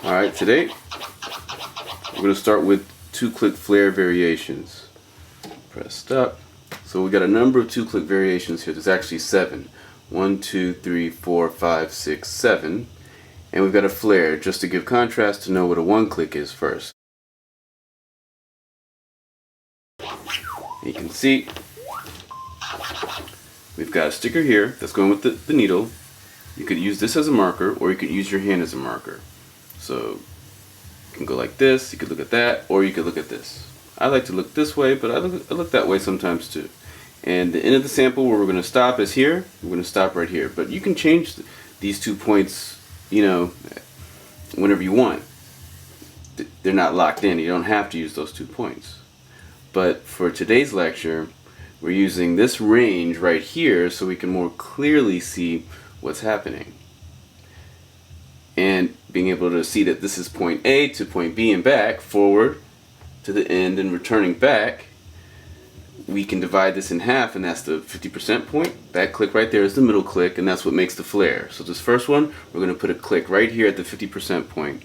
Alright, today we're going to start with 2-click flare variations. Press stop. So we got a number of 2-click variations here. There's actually 7. 1, 2, 3, 4, 5, 6, 7. And we've got a flare just to give contrast to know what a 1-click is first. You can see we've got a sticker here that's going with the needle. You could use this as a marker, or you could use your hand as a marker. So you can go like this, you could look at that, or you could look at this. I like to look this way, but I look that way sometimes too. And the end of the sample where we're going to stop is here. We're going to stop right here. But you can change these 2 points, you know, whenever you want. They're not locked in. You don't have to use those 2 points. But for today's lecture, we're using this range right here so we can more clearly see what's happening. And being able to see that this is point A to point B and back, forward to the end and returning back, we can divide this in half, and that's the 50% point. That click right there is the middle click, and that's what makes the flare. So this first one, we're going to put a click right here at the 50% point,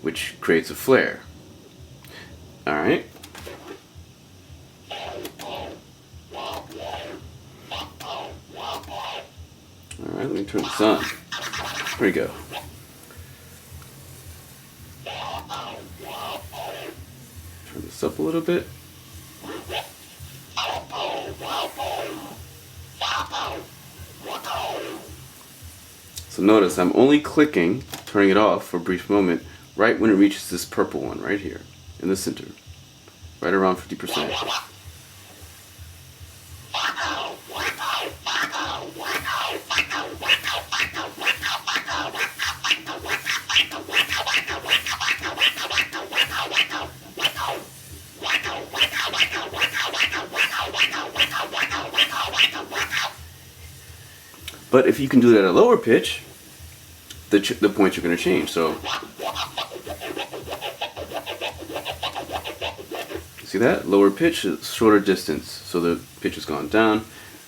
which creates a flare. Alright. Alright, let me turn this on. There we go. Turn this up a little bit. So notice I'm only clicking, turning it off for a brief moment, right when it reaches this purple one right here in the center, right around 50%. But if you can do that at a lower pitch, the points are going to change. So, see that? Lower pitch is shorter distance, so the pitch has gone down,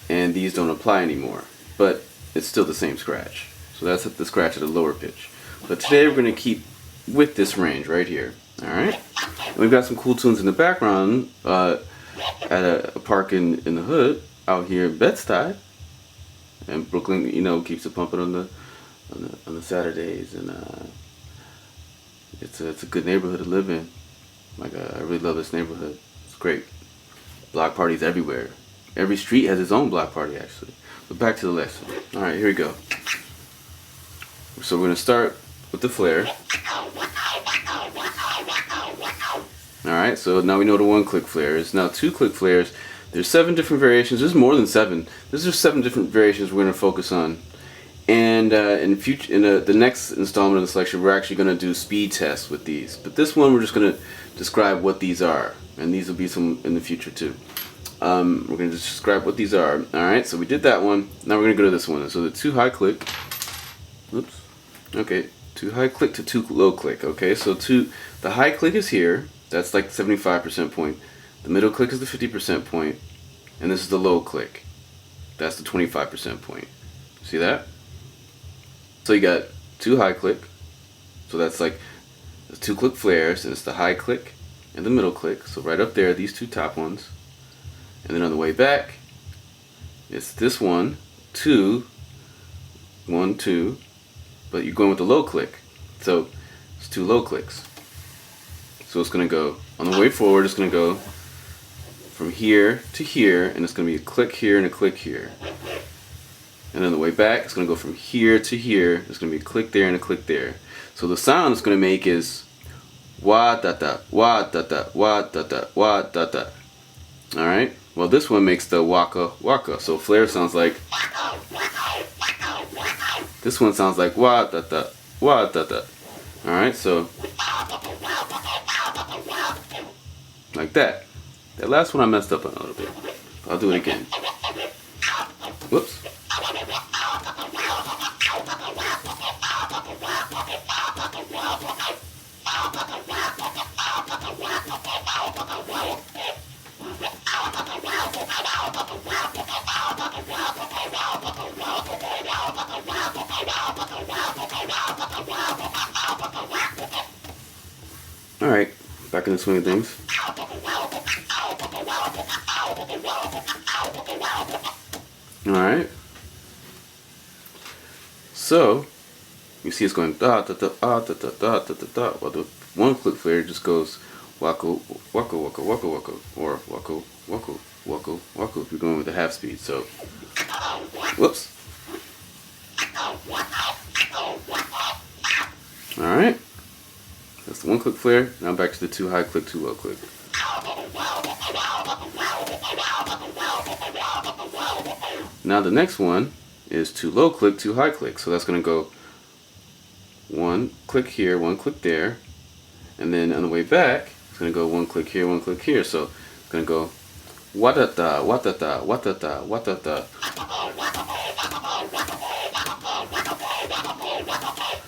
and these don't apply anymore. But it's still the same scratch. So that's the scratch at a lower pitch. But today we're going to keep with this range right here. Alright? And we've got some cool tunes in the background at a park in the hood out here in Bed-Stuy. And Brooklyn, you know, keeps it pumping on the Saturdays, and it's a good neighborhood to live in. Like I really love this neighborhood. It's great. Block parties everywhere. Every street has its own block party actually. But back to the lesson. All right, here we go. So we're gonna start with the flare. All right, so now we know the 1-click flare is. Now 2-click flares. There's 7 different variations. There's more than 7. There's just 7 different variations we're going to focus on. And in the next installment of this lecture, we're actually going to do speed tests with these. But this one, we're just going to describe what these are. And these will be some in the future too. We're going to just describe what these are. Alright, so we did that one. Now we're going to go to this one. So the 2 high click. Oops. Okay, 2 high click to 2 low click. Okay, so the high click is here. That's like the 75% point. The middle click is the 50% point, and this is the low click. That's the 25% point. See that? So you got 2 high click, so that's like the 2-click flares, and it's the high click and the middle click. So right up there, these 2 top ones, and then on the way back, it's this 1, 2, 1, 2, but you're going with the low click. So it's 2 low clicks. So it's going to go on the way forward. It's going to go from here to here, and it's going to be a click here and a click here. And on the way back, it's going to go from here to here. There's going to be a click there and a click there. So the sound it's going to make is wah da da, wah da da, wah da da, wah da da. Alright? Well, this one makes the waka waka. So flare sounds like. This one sounds like wah da da, wah da da. Alright, so. Like that. That last one I messed up on a little bit. I'll do it again. Whoops. Alright, back in the swing of things. Alright. So, you see it's going da da da da da da da da da da. Well, the one click flare just goes wacko wacko wacko wacko wacko, or wacko wacko wacko wacko if you're going with the half speed. So, whoops. Alright. That's the one click flare. Now back to the 2 high click, 2 low click. Now the next one is 2 low click, 2 high click. So that's going to go 1 click here, 1 click there. And then on the way back, it's going to go 1 click here, 1 click here. So it's going to go wa-da-da, wa-da-da, wa-da-da, wa-da-da.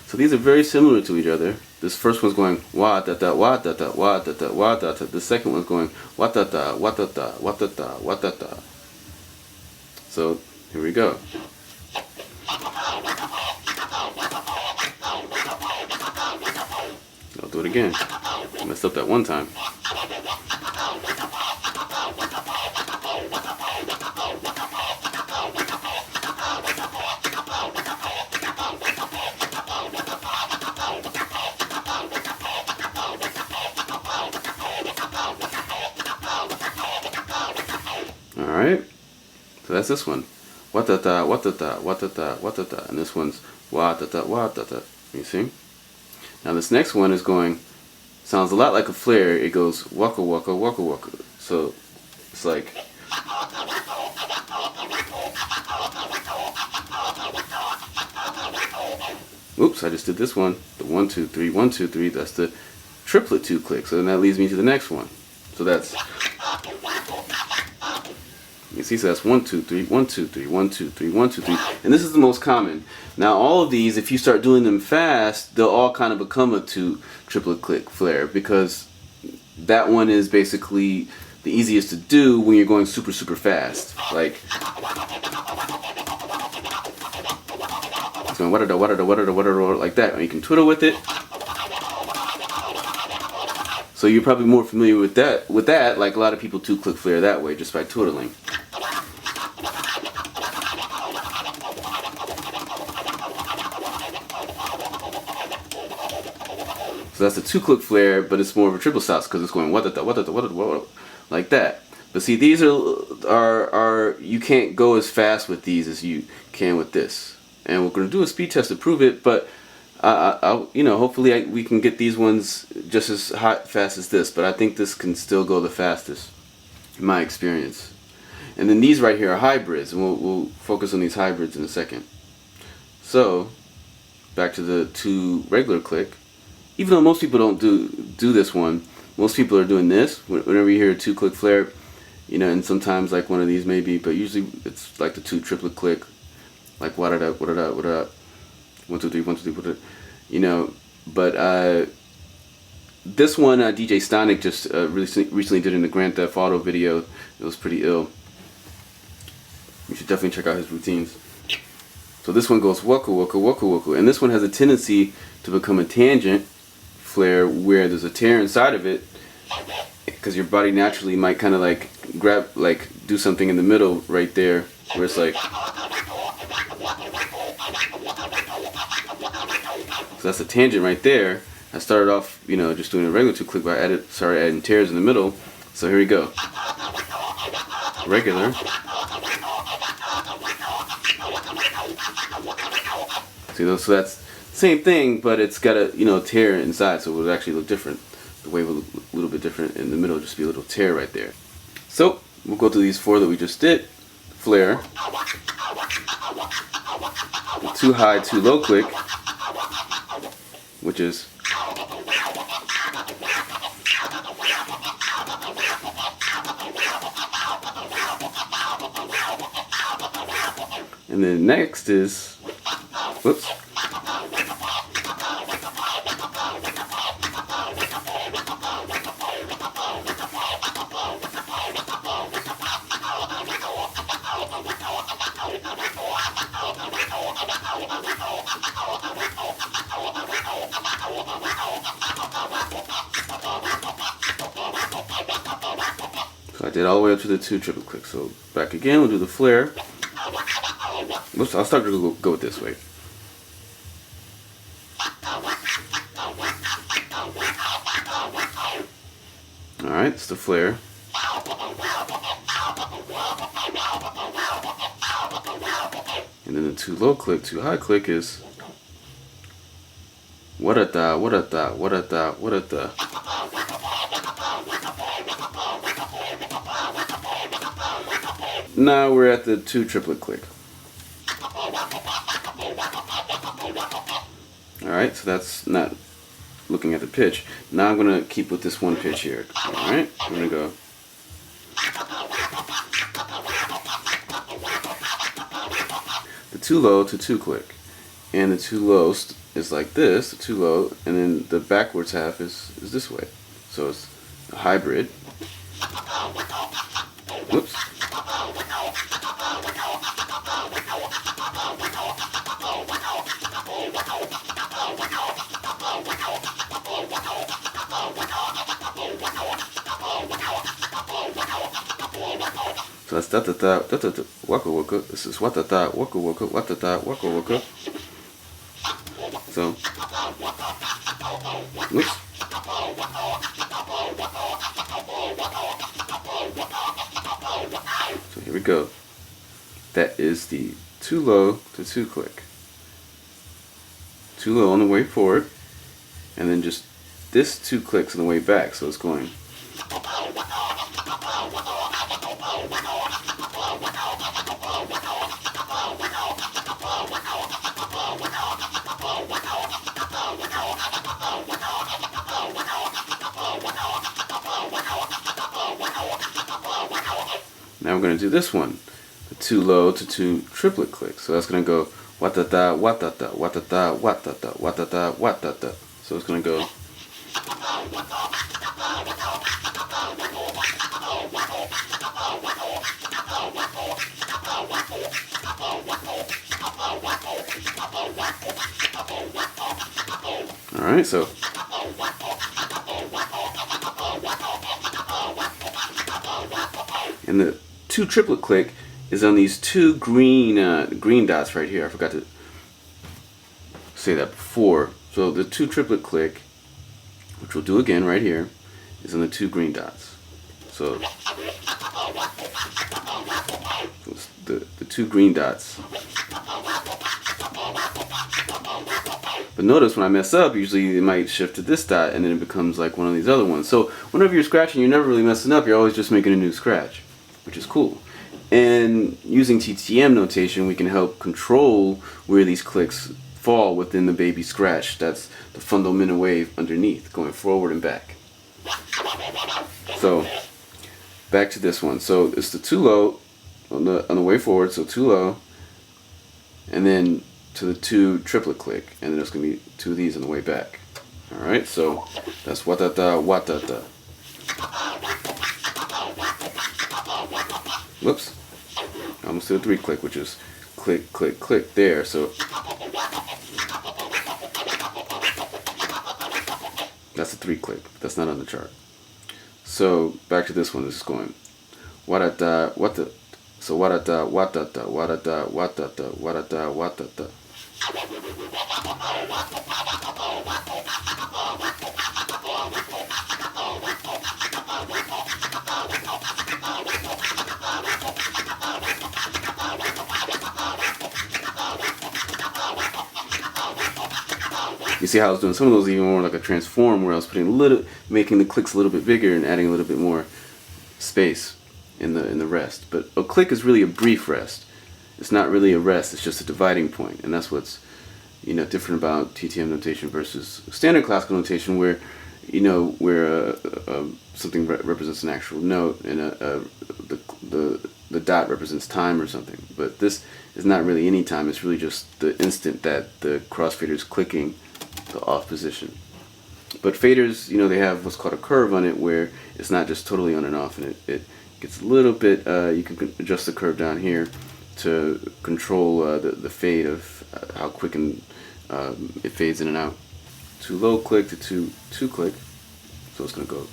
So these are very similar to each other. This first one's going wa-da-da, wa-da-da, wa-da-da, wa-da-da. The second one's going wa-da-da, wa-da-da, wa-da-da, wa-da-da. So here we go. I'll do it again. I messed up that one time. Alright, so that's this one. Wa-da-da, wa-da-da, wa-da-da, wa-da-da. And this one's wa-da-da, wa-da-da. You see? Now this next one is going, sounds a lot like a flare. It goes waka waka waka waka. So it's like, oops, I just did this one. The 1 2 3 1 2 3. That's the triplet 2 click. So then that leads me to the next one. So that's, you see, so that's 1 2 3 1 2 3 1 2 3 1 2 3, and this is the most common. Now all of these, if you start doing them fast, they'll all kind of become a 2 triplet click flare, because that one is basically the easiest to do when you're going super fast. Like, it's going wada da wada da wada da wada da like that, and you can twiddle with it. So you're probably more familiar with that. Like a lot of people 2 click flare that way, just by twiddling. So that's a 2 click flare, but it's more of a triple stop because it's going what like that. But see, these are you can't go as fast with these as you can with this. And we're going to do a speed test to prove it, but hopefully we can get these ones just as fast as this. But I think this can still go the fastest, in my experience. And then these right here are hybrids, and we'll focus on these hybrids in a second. So back to the 2 regular click. Even though most people don't do this one, most people are doing this. Whenever you hear a 2 click flare, and sometimes like one of these maybe, but usually it's like the 2 triplet click, like what up, 1 2 3 1 2 3, But this one DJ Stonic just recently did in the Grand Theft Auto video. It was pretty ill. You should definitely check out his routines. So this one goes waka waka waka waka, and this one has a tendency to become a tangent flare where there's a tear inside of it, because your body naturally might kind of like grab, like do something in the middle right there, where it's like, so that's a tangent right there. I started off, just doing a regular 2 click, but I started adding tears in the middle. So here we go. Regular. See, so that's same thing, but it's got a tear inside, so it would actually look different. The wave would look a little bit different in the middle, just be a little tear right there. So we'll go through these 4 that we just did. Flare, 2 high, 2 low click, which is and then next is, whoops, did all the way up to the 2 triplet clicks. So back again, we'll do the flare. Oops, I'll start to go this way. Alright, it's the flare. And then the 2 low click, 2 high click is what at the. Now we're at the 2 triplet click. Alright, so that's not looking at the pitch. Now I'm going to keep with this one pitch here. Alright, I'm going to go. The 2 low to 2 click. And the 2 low is like this, the 2 low, and then the backwards half is this way. So it's a hybrid. Whoops. So that's da waka waka. This is waka waka waka waka waka. So, whoops. So here we go. That is the 2 low to 2 click. 2 low on the way forward, and then just this 2 clicks on the way back. So it's going. Now we're going to do this one, the 2 low to 2 triplet click. So that's going to go watata watata watata watata watata watata. So it's going to go. All right, so. And the 2 triplet click is on these 2 green dots right here. I forgot to say that before. So the 2 triplet click, which we'll do again right here, is on the 2 green dots. So the 2 green dots. But notice when I mess up, usually it might shift to this dot and then it becomes like one of these other ones. So whenever you're scratching, you're never really messing up. You're always just making a new scratch, which is cool. And using TTM notation, we can help control where these clicks fall within the baby scratch. That's the fundamental wave underneath, going forward and back. So back to this one. So it's the 2 low on the way forward. So 2 low, and then to the 2 triplet click, and then there's going to be 2 of these on the way back. Alright, so that's watata watata. Whoops. I almost did a 3 click, which is click, click, click there. So that's a 3 click. That's not on the chart. So back to this one. This is going watata watata. So watata watata watata watata watata watata. You see how I was doing some of those even more like a transform, where I was making the clicks a little bit bigger and adding a little bit more space in the rest. But a click is really a brief rest. It's not really a rest. It's just a dividing point, and that's what's different about TTM notation versus standard classical notation, where something represents an actual note and the dot represents time or something. But this is not really any time. It's really just the instant that the crossfader is clicking the off position. But faders, they have what's called a curve on it, where it's not just totally on and off, and it gets a little bit. You can adjust the curve down here to control the fade of how quick and it fades in and out. 2 low click to 2 click, so it's going to go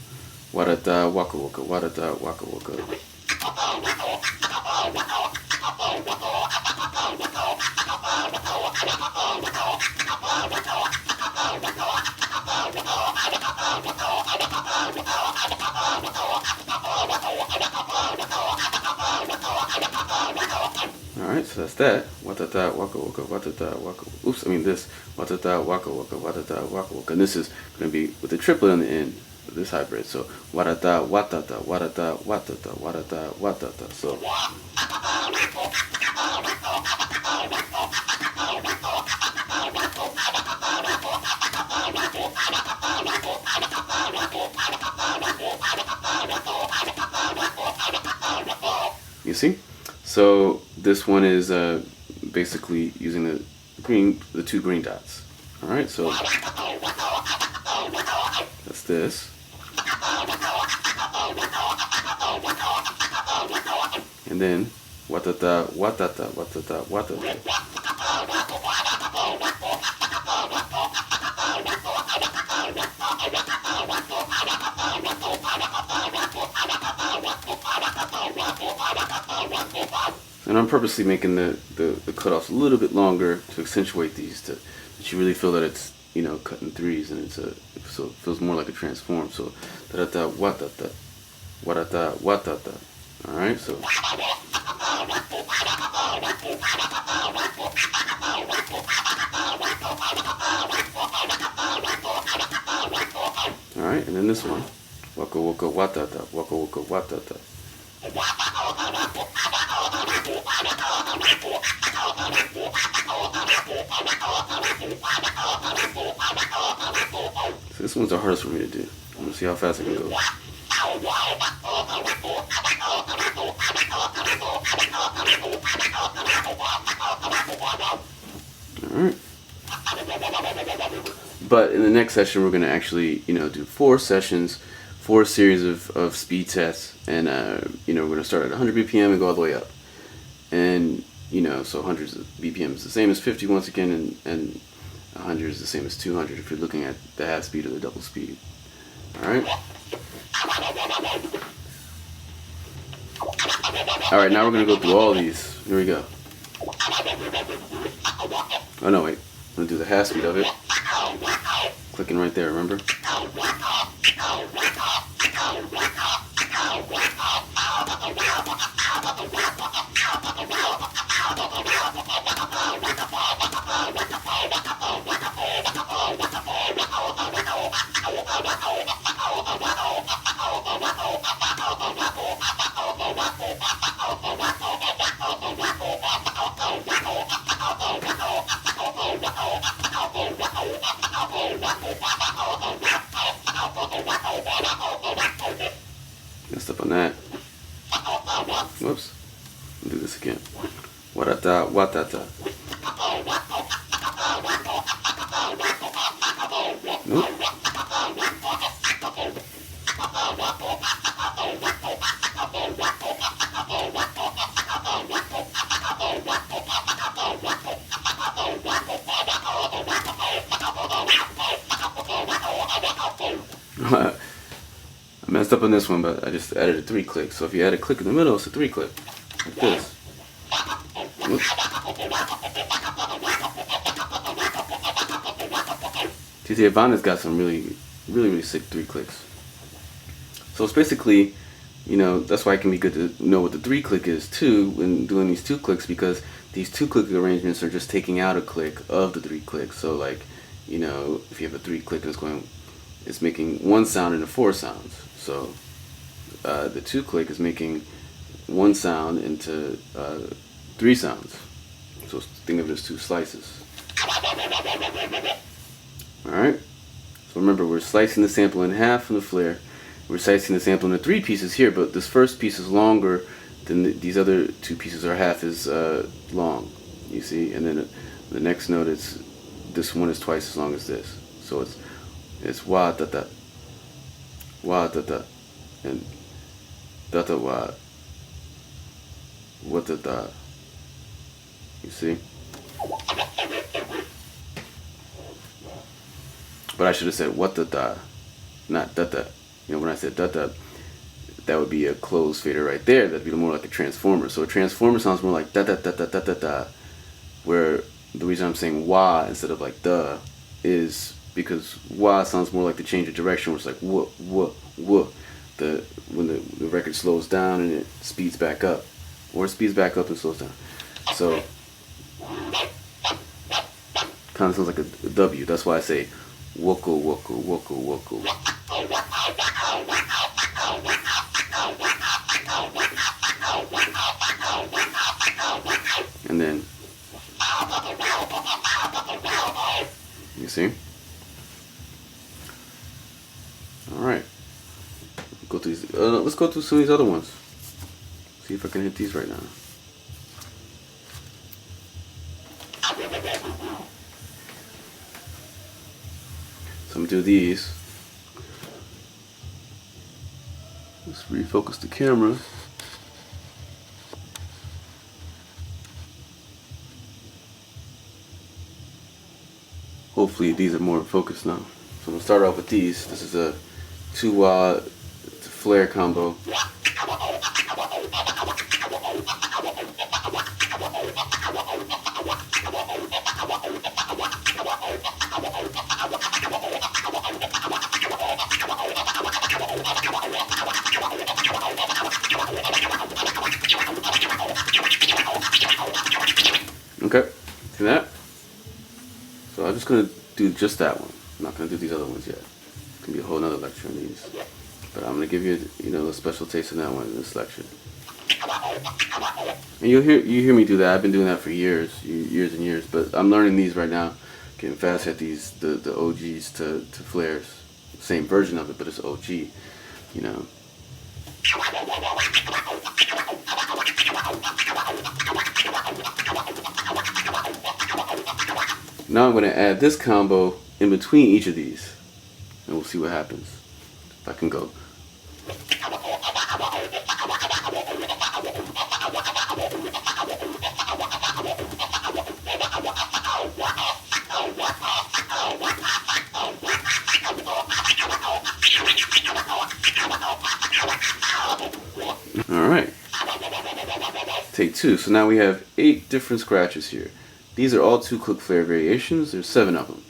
Wa-da-da, waka-waka, wa-da-da, waka-waka. Alright, so that's that. Wa-da-da, waka-waka, wa-da-da, waka. Oops, I mean this. Wa-da-da, waka-waka, wa-da-da, waka-waka. And this is going to be with the triplet on the end. This hybrid. So wa-da-da, wa-da-da, wa-da-da, wa-da-da, wa-da-da, wa-da-da. So you see? So this one is basically using the two green dots. All right, so that's this. And then wa-da-da, wa-da-da, wa-da-da, wa-da-da. And I'm purposely making the cutoffs a little bit longer to accentuate these, that you really feel that it's, you know, cut in threes, and so it feels more like a transform. So da-da-da, wa-da-da, wa-da-da, wa-da-da. All right, so. All right, and then this one, waka waka wa-da-da, waka waka wa-da-da. So this one's the hardest for me to do. I'm gonna see how fast I can go. Alright. But in the next session, we're going to actually, you know, do 4 sessions, 4 series of speed tests, and you know, we're going to start at 100 BPM and go all the way up. And you know, so 100 BPM is the same as 50 once again, and 100 is the same as 200 if you're looking at the half speed or the double speed. Alright? Alright, now we're going to go through all these. Here we go. Oh no, wait. I'm going to do the half speed of it. Clicking right there, remember? Messed up on that. Whoops. I'll do this again. Wa-da-da, wa-da-da. Nope. I messed up on this one, but I just added a 3 click. So if you add a click in the middle, it's a 3 click. Like this. Oops. TT Ivana's got some really sick 3 clicks. So it's basically, you know, that's why it can be good to know what the 3 click is too when doing these 2 clicks, because these 2 click arrangements are just taking out a click of the 3 clicks. So like, you know, if you have a 3 click and it's making 1 sound into 4 sounds. So the 2 click is making 1 sound into 3 sounds. So think of it as 2 slices. Alright, so remember, we're slicing the sample in half from the flare. We're slicing the sample into 3 pieces here, but this first piece is longer than these other 2 pieces are half as long, you see? And then the next note, this one is twice as long as this. So it's wa-da-da, wa-da-da, and da-da-wa, wa-da-da, you see? But I should have said what-da-da, not da-da, You know, when I said da da, that would be a closed fader right there. That'd be more like a transformer. So a transformer sounds more like da da da da da da da. Where the reason I'm saying wah instead of like duh is because wah sounds more like the change of direction, where it's like wah wah wah. When the record slows down and it speeds back up, or it speeds back up and slows down. So kind of sounds like a W. That's why I say woko woko woko woko. And then you see. All right. Go through these. Let's go through some of these other ones. See if I can hit these right now. So I'm gonna do these. Let's refocus the camera. Hopefully these are more focused now. So I'm gonna start off with these. This is a 2 flare combo. Okay, see that? So I'm just gonna do just that one. I'm not gonna do these other ones yet. It's gonna be a whole nother lecture on these. But I'm gonna give you, a special taste of that one in this lecture. And you hear me do that. I've been doing that for years and years. But I'm learning these right now, getting fast at these, the OGs to flares. Same version of it, but it's OG. You know. Now I'm gonna add this combo in between each of these, and we'll see what happens. If I can go. Alright. Take 2. So now we have 8 different scratches here. These are all 2-click flare variations. There's 7 of them.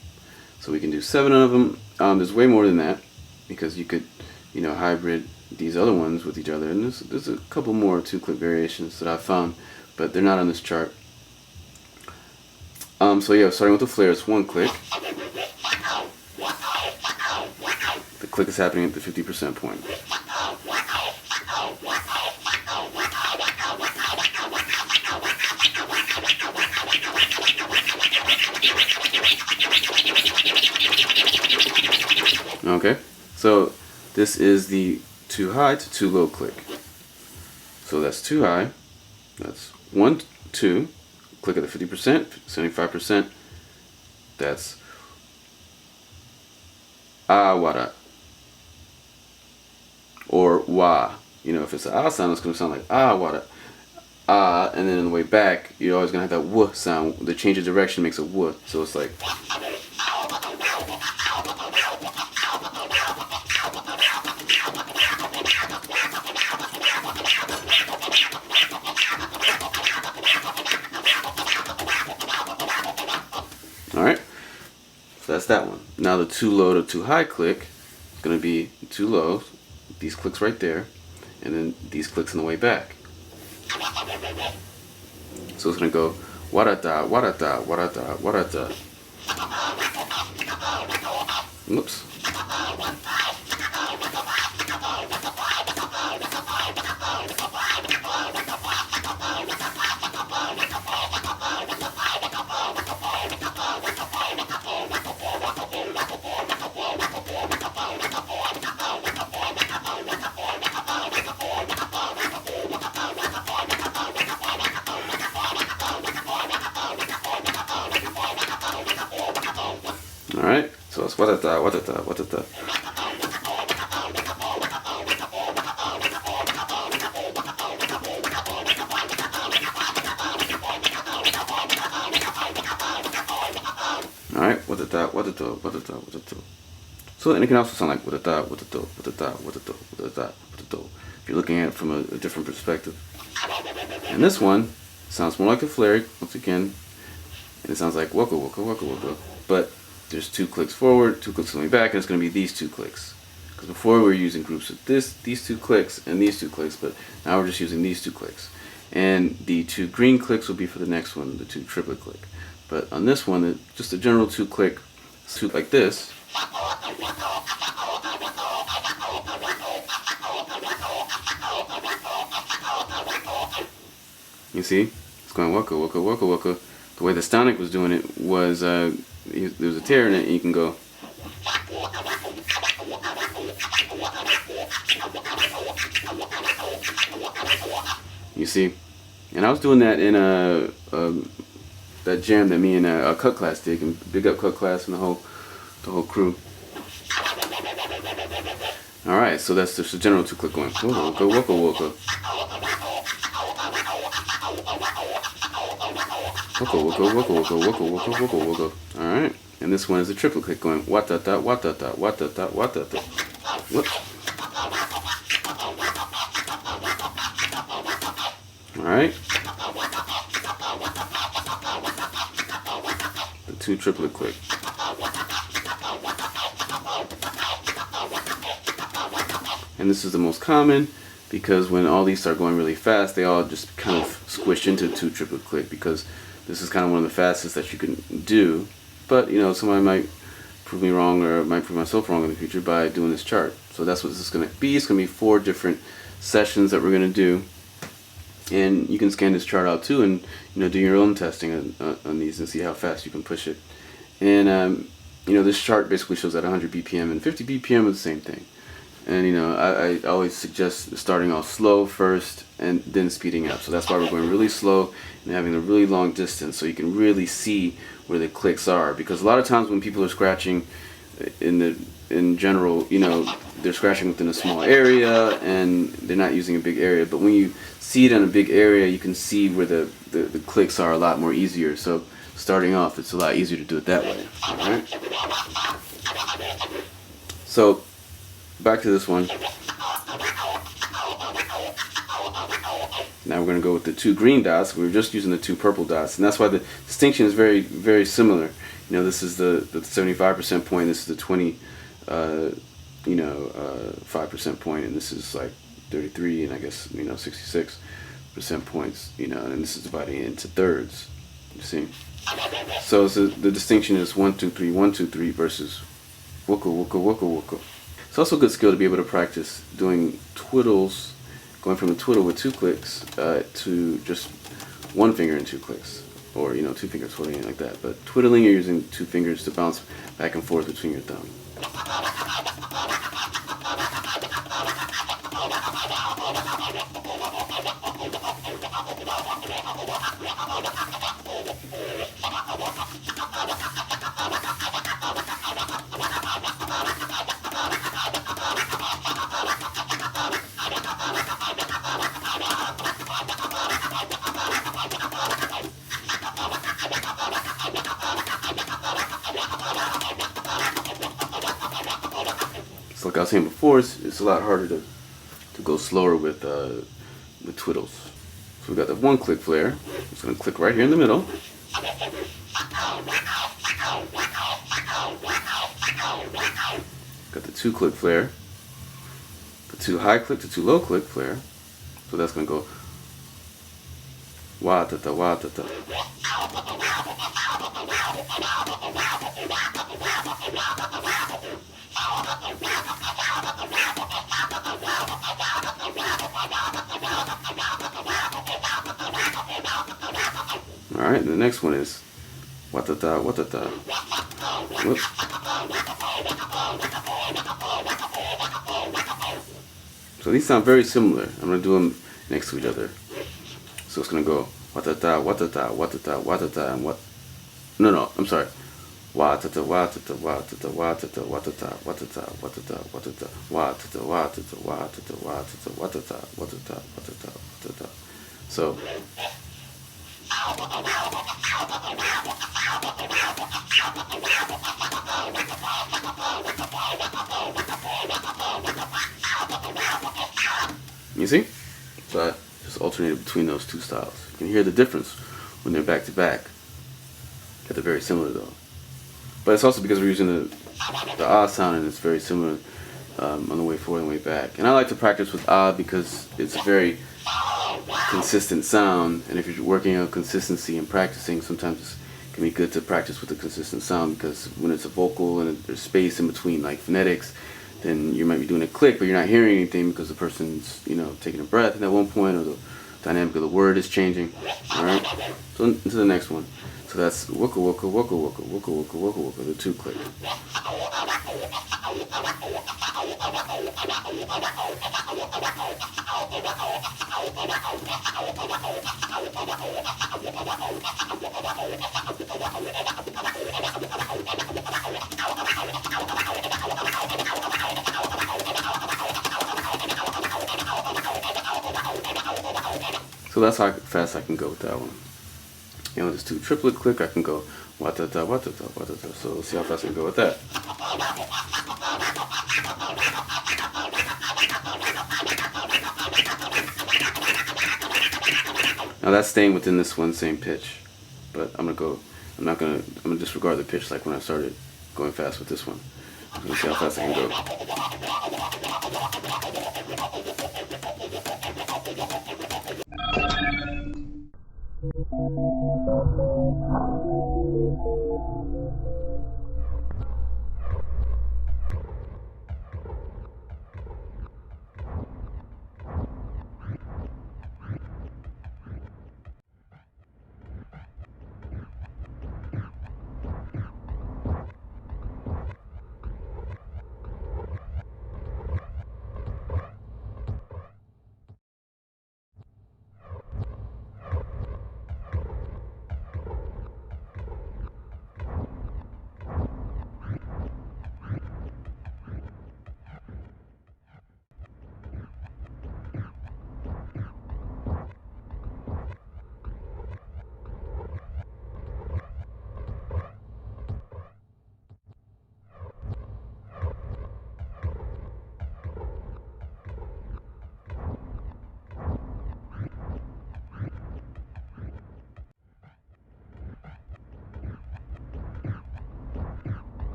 So we can do 7 of them. There's way more than that, because you could, hybrid these other ones with each other. And there's a couple more 2-click variations that I've found, but they're not on this chart. So yeah, starting with the flare, it's 1 click. The click is happening at the 50% point. Okay, so this is the 2 high to 2 low click. So that's 2 high, that's 1, 2, click at the 50%, 75%, that's wada, or wa. If it's an ah sound, it's going to sound like wada, and then on the way back, you're always going to have that w sound. The change of direction makes a w, so it's like. Alright, so that's that one. Now the 2 low to 2 high click is going to be 2 lows, these clicks right there, and then these clicks on the way back. So it's going to go warata, warata, warata, warata. Whoops. Alright, so it's watata, watata, watata. Alright, watata, watata, watata, watata. So, and it can also sound like with a dot, with a do, with a dot, with a do, with a dot, with a do, if you're looking at it from a different perspective. And this one sounds more like a flare, once again, and it sounds like waka waka waka waka, but there's 2 clicks forward, 2 clicks coming back, and it's going to be these 2 clicks. Because before we were using groups with these 2 clicks and these 2 clicks, but now we're just using these 2 clicks. And the 2 green clicks will be for the next one, the 2 triplet click. But on this one, just a general 2 click, suit like this. You see, it's going waka waka waka waka. The way the Stonic was doing it was there was a tear in it, and you can go. You see, and I was doing that in that jam that me and Cut Class did, and big up Cut Class and the whole crew. All right, so that's just a general 2 click going. Waka waka waka. Waka waka waka waka waka waka waka waka. All right, and this one is a triplet click going. Wata ta wata ta wata ta wata ta. Whoop. All right. The 2 triplet click. And this is the most common because when all these start going really fast, they all just kind of squish into 2 triplet click because this is kind of one of the fastest that you can do. But you know, somebody might prove me wrong or might prove myself wrong in the future by doing this chart. So that's what this is going to be. It's going to be 4 different sessions that we're going to do. And you can scan this chart out too, and you know, do your own testing on these and see how fast you can push it. And you know, this chart basically shows at 100 BPM and 50 BPM is the same thing. And you know, I always suggest starting off slow first and then speeding up. So that's why we're going really slow and having a really long distance, so you can really see where the clicks are. Because a lot of times when people are scratching in general, you know, they're scratching within a small area and they're not using a big area. But when you see it in a big area, you can see where the clicks are a lot more easier. So starting off, it's a lot easier to do it that way. All right. So back to this one. Now we're going to go with the 2 green dots. We were just using the 2 purple dots, and that's why the distinction is very, very similar. You know, this is the 75% point. This is the 5% point, and this is like 33, and I guess 66% points. You know, and this is dividing it into thirds. You see. So the distinction is 1 2 3 1 2 3 versus wooka wooka wooka wooka. It's also a good skill to be able to practice doing twiddles, going from a twiddle with 2 clicks to just 1 finger and 2 clicks, or 2 fingers twiddling like that. But twiddling, you're using 2 fingers to bounce back and forth between your thumb. So like I was saying before, it's a lot harder to go slower with twiddles. So we got the 1 click flare. It's going to click right here in the middle. Got the 2 click flare, the 2 high click, the 2 low click flare. So that's going to go wa ta ta wa ta ta. Alright, the next one is watata watata. Whoops. So these sound very similar. I'm going to do them next to each other. So it's going to go watata watata watata watata and what? No, I'm sorry. Watata watata watata watata watata watata watata watata watata watata watata watata watata watata watata watata. So between those two styles. You can hear the difference when they're back to back. They're very similar though. But it's also because we're using the ah sound, and it's very similar on the way forward and way back. And I like to practice with ah because it's a very consistent sound, and if you're working on consistency and practicing, sometimes it can be good to practice with a consistent sound, because when it's a vocal and there's space in between, like phonetics, then you might be doing a click but you're not hearing anything because the person's, you know, taking a breath at one point, or the dynamic of the word is changing. Alright, so into the next one. So that's wooka wooka wooka wooka wooka wooka wooka wooka, the 2 click. So that's how fast I can go with that one. And with this 2 triplet click, I can go watata watata watata. So let's see how fast I can go with that. Now that's staying within this one same pitch, but I'm gonna disregard the pitch like when I started going fast with this one. I'm gonna see how fast I can go.